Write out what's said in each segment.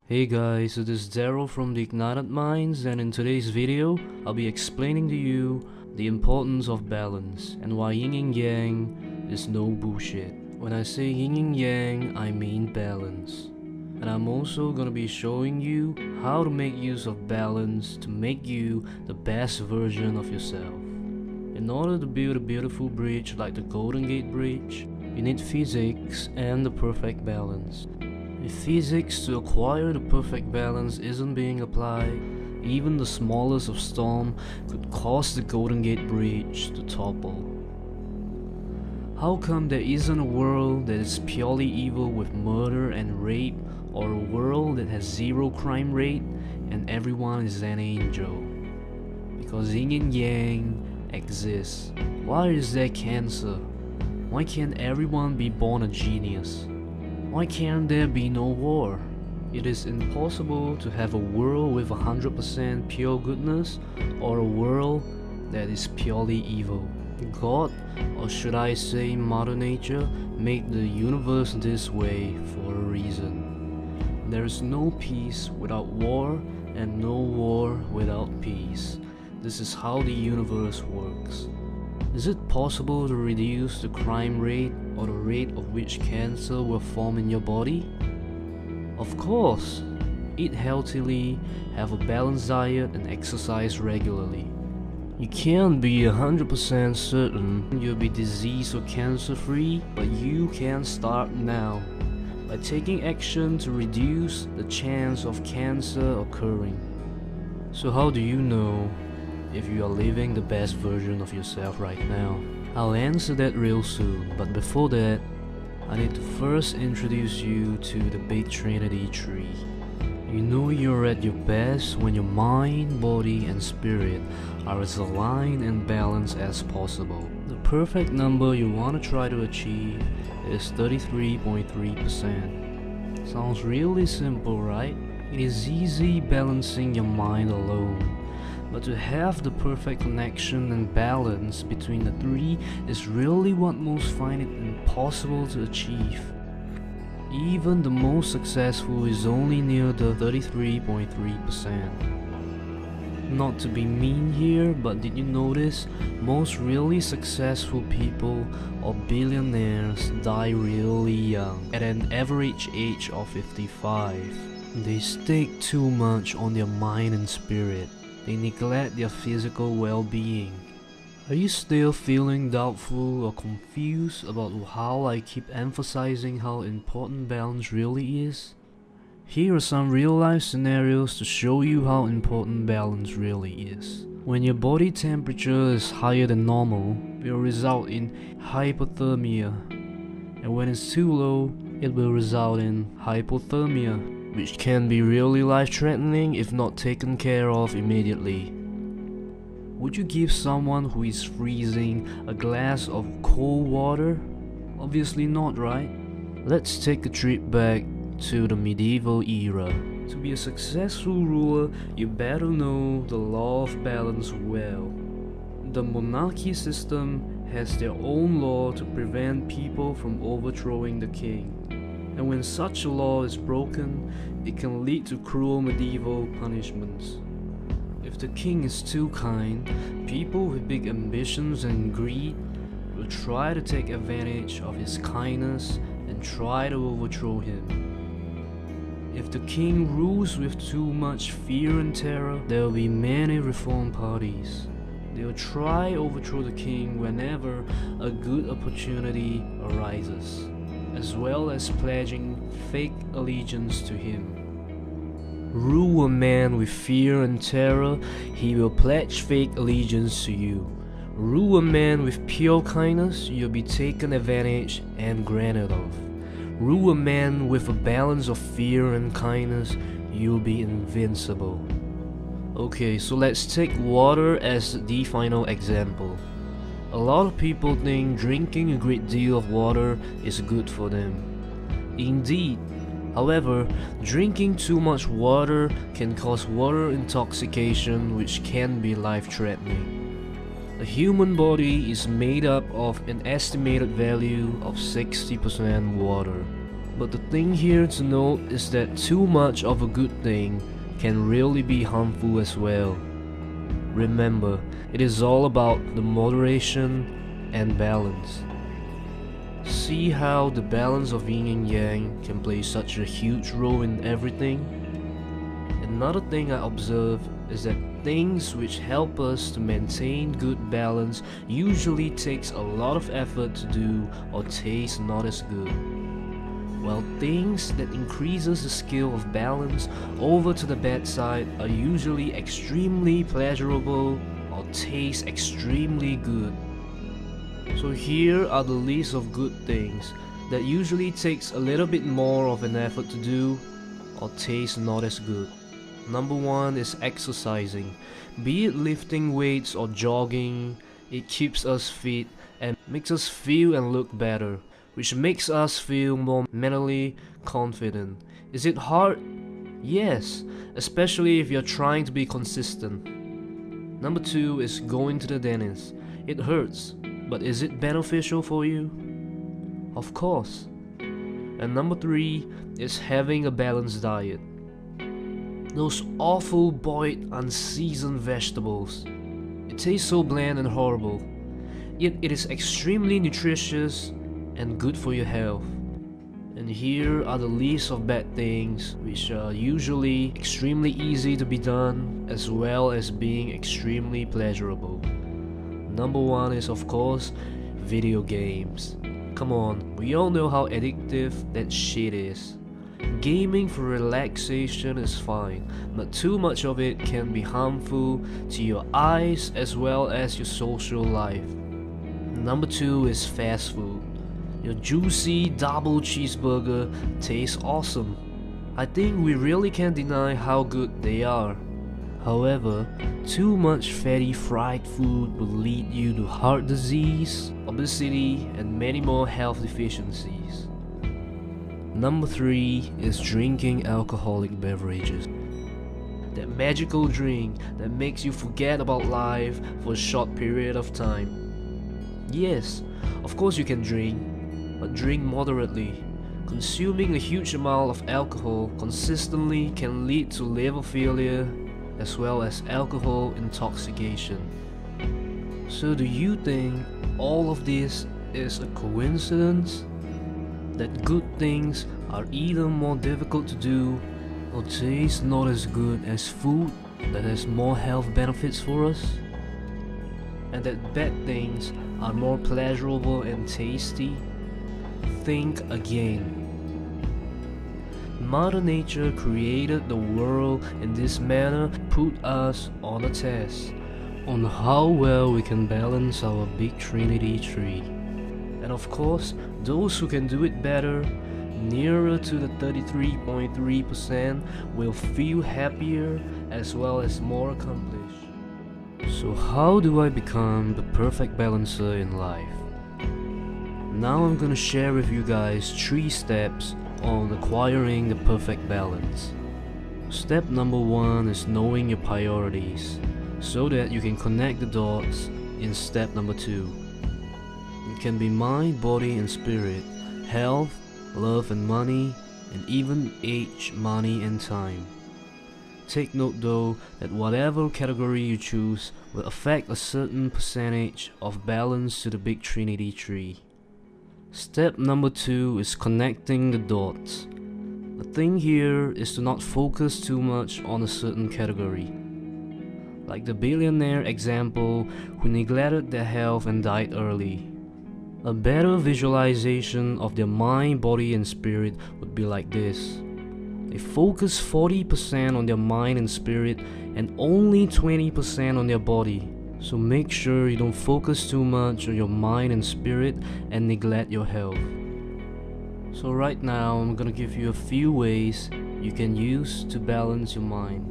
Hey guys, so this is Darryl from the Ignited Minds, and in today's video, I'll be explaining to you the importance of balance and why yin and yang is no bullshit. When I say yin and yang, I mean balance. And I'm also gonna be showing you how to make use of balance to make you the best version of yourself. In order to build a beautiful bridge like the Golden Gate Bridge, you need physics and the perfect balance. If physics to acquire the perfect balance isn't being applied, even the smallest of storm could cause the Golden Gate Bridge to topple. How come there isn't a world that is purely evil with murder and rape, or a world that has zero crime rate and everyone is an angel? Because yin and yang exists. Why is there cancer? Why can't everyone be born a genius? Why can't there be no war? It is impossible to have a world with 100% pure goodness or a world that is purely evil. God, or should I say Mother Nature, made the universe this way for a reason. There is no peace without war and no war without peace. This is how the universe works. Is it possible to reduce the crime rate or the rate of which cancer will form in your body? Of course! Eat healthily, have a balanced diet and exercise regularly. You can't be 100% certain you'll be disease or cancer free, but you can start now by taking action to reduce the chance of cancer occurring. So how do you know if you are living the best version of yourself right now? I'll answer that real soon, but before that, I need to first introduce you to the big Trinity tree. You know you're at your best when your mind, body and spirit are as aligned and balanced as possible. The perfect number you want to try to achieve is 33.3%. Sounds really simple, right? It is easy balancing your mind alone. But to have the perfect connection and balance between the three is really what most find it impossible to achieve. Even the most successful is only near the 33.3%. Not to be mean here, but did you notice most really successful people or billionaires die really young, at an average age of 55? They stake too much on their mind and spirit. They neglect their physical well-being. Are you still feeling doubtful or confused about how I keep emphasizing how important balance really is? Here are some real-life scenarios to show you how important balance really is. When your body temperature is higher than normal, it will result in hypothermia. And when it's too low, it will result in hypothermia, which can be really life-threatening if not taken care of immediately. Would you give someone who is freezing a glass of cold water? Obviously not, right? Let's take a trip back to the medieval era. To be a successful ruler, you better know the law of balance well. The monarchy system has their own law to prevent people from overthrowing the king. And when such a law is broken, it can lead to cruel medieval punishments. If the king is too kind, people with big ambitions and greed will try to take advantage of his kindness and try to overthrow him. If the king rules with too much fear and terror, there will be many reform parties. They will try to overthrow the king whenever a good opportunity arises, as well as pledging fake allegiance to him. Rule a man with fear and terror, he will pledge fake allegiance to you. Rule a man with pure kindness, you'll be taken advantage and granted of. Rule a man with a balance of fear and kindness, you'll be invincible. Okay, so let's take water as the final example. A lot of people think drinking a great deal of water is good for them. Indeed. However, drinking too much water can cause water intoxication, which can be life-threatening. The human body is made up of an estimated value of 60% water. But the thing here to note is that too much of a good thing can really be harmful as well. Remember, it is all about the moderation and balance. See how the balance of yin and yang can play such a huge role in everything? Another thing I observe is that things which help us to maintain good balance usually takes a lot of effort to do or taste not as good, while things that increases the skill of balance over to the bad side are usually extremely pleasurable or taste extremely good. So here are the list of good things that usually takes a little bit more of an effort to do or taste not as good. Number 1 is exercising. Be it lifting weights or jogging, it keeps us fit and makes us feel and look better, which makes us feel more mentally confident. Is it hard? Yes, especially if you're trying to be consistent. Number 2 is going to the dentist. It hurts, but is it beneficial for you? Of course. And number 3 is having a balanced diet. Those awful boiled unseasoned vegetables. It tastes so bland and horrible, yet it is extremely nutritious and good for your health. And here are the list of bad things which are usually extremely easy to be done as well as being extremely pleasurable. Number 1 is of course video games. Come on, we all know how addictive that shit is. Gaming for relaxation is fine, but too much of it can be harmful to your eyes as well as your social life. Number 2 is fast food. Your juicy double cheeseburger tastes awesome. I think we really can't deny how good they are. However, too much fatty fried food will lead you to heart disease, obesity, and many more health deficiencies. Number 3 is drinking alcoholic beverages. That magical drink that makes you forget about life for a short period of time. Yes, of course you can drink, but drink moderately. Consuming a huge amount of alcohol consistently can lead to liver failure as well as alcohol intoxication. So do you think all of this is a coincidence? That good things are either more difficult to do or taste not as good as food that has more health benefits for us? And that bad things are more pleasurable and tasty? Think again. Mother Nature created the world in this manner, put us on a test on how well we can balance our big Trinity tree. And of course, those who can do it better, nearer to the 33.3%, will feel happier as well as more accomplished. So how do I become the perfect balancer in life? Now I'm gonna share with you guys 3 steps on acquiring the perfect balance. Step number 1 is knowing your priorities, so that you can connect the dots in step number 2. It can be mind, body and spirit, health, love and money, and even age, money and time. Take note though that whatever category you choose will affect a certain percentage of balance to the big Trinity tree. Step number 2 is connecting the dots. The thing here is to not focus too much on a certain category. Like the billionaire example who neglected their health and died early. A better visualization of their mind, body and spirit would be like this. They focus 40% on their mind and spirit and only 20% on their body. So make sure you don't focus too much on your mind and spirit and neglect your health. So right now I'm gonna give you a few ways you can use to balance your mind.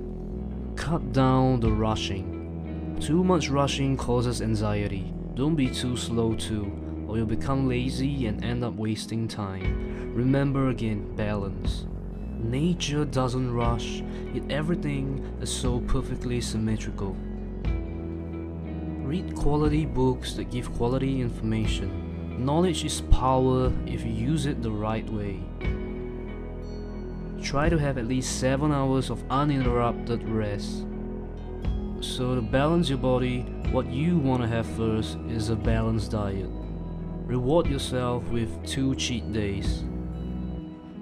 Cut down the rushing. Too much rushing causes anxiety. Don't be too slow too, or you'll become lazy and end up wasting time. Remember again, balance. Nature doesn't rush, yet everything is so perfectly symmetrical. Read quality books that give quality information. Knowledge is power if you use it the right way. Try to have at least 7 hours of uninterrupted rest. So to balance your body, what you want to have first is a balanced diet. Reward yourself with 2 cheat days.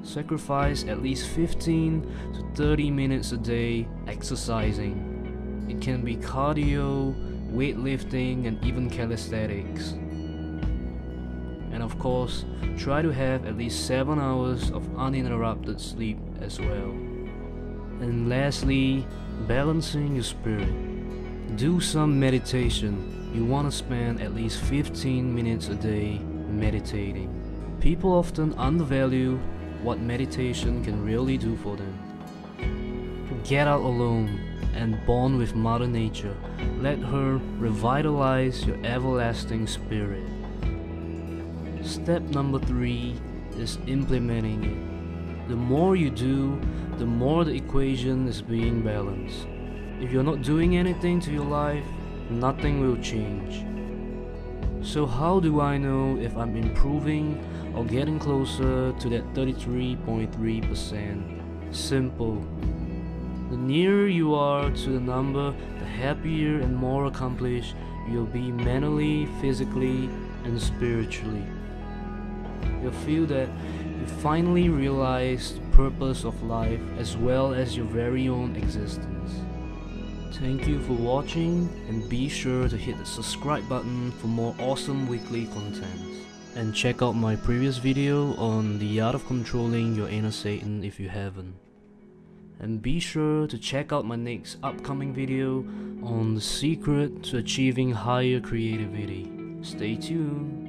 Sacrifice at least 15 to 30 minutes a day exercising. It can be cardio, weightlifting, and even calisthenics. And of course, try to have at least 7 hours of uninterrupted sleep as well. And lastly, balancing your spirit. Do some meditation. You want to spend at least 15 minutes a day meditating. People often undervalue what meditation can really do for them. Get out alone and bond with Mother Nature. Let her revitalize your everlasting spirit. Step number 3 is implementing it. The more you do, the more the equation is being balanced. If you're not doing anything to your life, nothing will change. So how do I know if I'm improving or getting closer to that 33.3%? Simple. The nearer you are to the number, the happier and more accomplished you'll be mentally, physically, and spiritually. You'll feel that you finally realize the purpose of life as well as your very own existence. Thank you for watching, and be sure to hit the subscribe button for more awesome weekly content. And check out my previous video on the art of controlling your inner Satan if you haven't. And be sure to check out my next upcoming video on the secret to achieving higher creativity. Stay tuned.